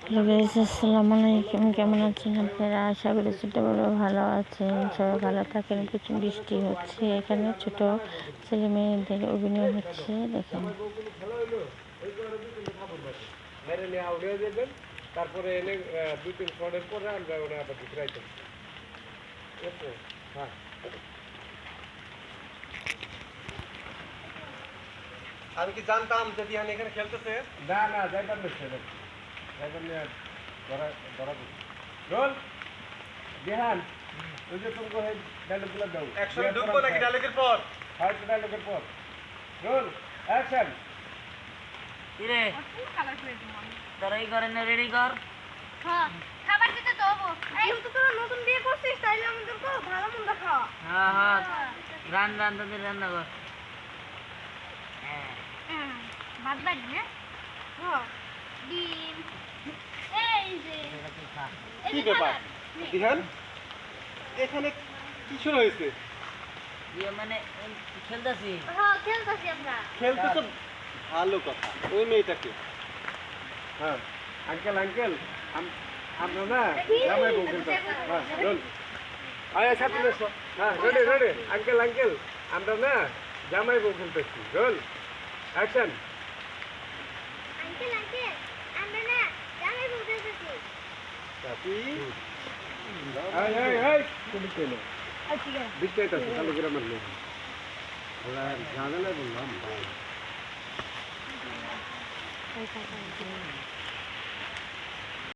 Hello guys, আসসালামু আলাইকুম। কেমন আছেন আপনারা? আশা করি ছোট বড় ভালো আছেন, সবাই ভালো থাকেন। প্রচুর বৃষ্টি হচ্ছে, এখানে ছোট ছেলে মেয়েদের অভিনয় হচ্ছে, দেখেন। তারপরে এনে 2-3 শটের পরে আমরা ওটা আবার দিতে হ্যাঁ। আমি কি জানতাম যে দিহান এখানে খেলতেছে? না না, যাইবার না ছেলে, যাইবার নিয়ে ধরা ধরা রোল দিহান, ওই যে তুমি এই ডায়লগগুলো দাও। একসাথে ঢুকবো নাকি ডায়লগের পর? হ্যাঁ, ডায়লগের পর। Roll action. কিরে তোরাই করে না, রেডি কর। হ্যাঁ, খাবার দিতে তো হবো। এই তো তোরা নতুন বিয়ে করছিস, তাইলে আমাদের তো ভালো মন্দ খাওয়া। হ্যাঁ হ্যাঁ, তোদের রান্না কর। ভাত বাড়ি না? হ্যাঁ, ডিম। এই যে কি ব্যাপার দিহান, এখানে কি শুরু হয়েছে? ইয়ে মানে খেলতেছি। হ্যাঁ, খেলতেছি আমরা। খেলতে তো ভালো কথা। ওই মেয়েটাকে, হ্যাঁ আঙ্কেল আঙ্কেল, আমরা না জামাই বউ খেলতাম। হ্যাঁ রোল আয় সাথে এসো। হ্যাঁ রেডি রেডি, আঙ্কেল আঙ্কেল, আমরা না জামাই বউ খেলতেছি। Roll action. আঙ্কেল আঙ্কেল, আমরা না জামাই বউ খেলতেছি। চাপি এই এই এই তুমি কেনো বিস্তারিত আছে চালু করে মারলো ওরা জানে না, বললাম ভাই।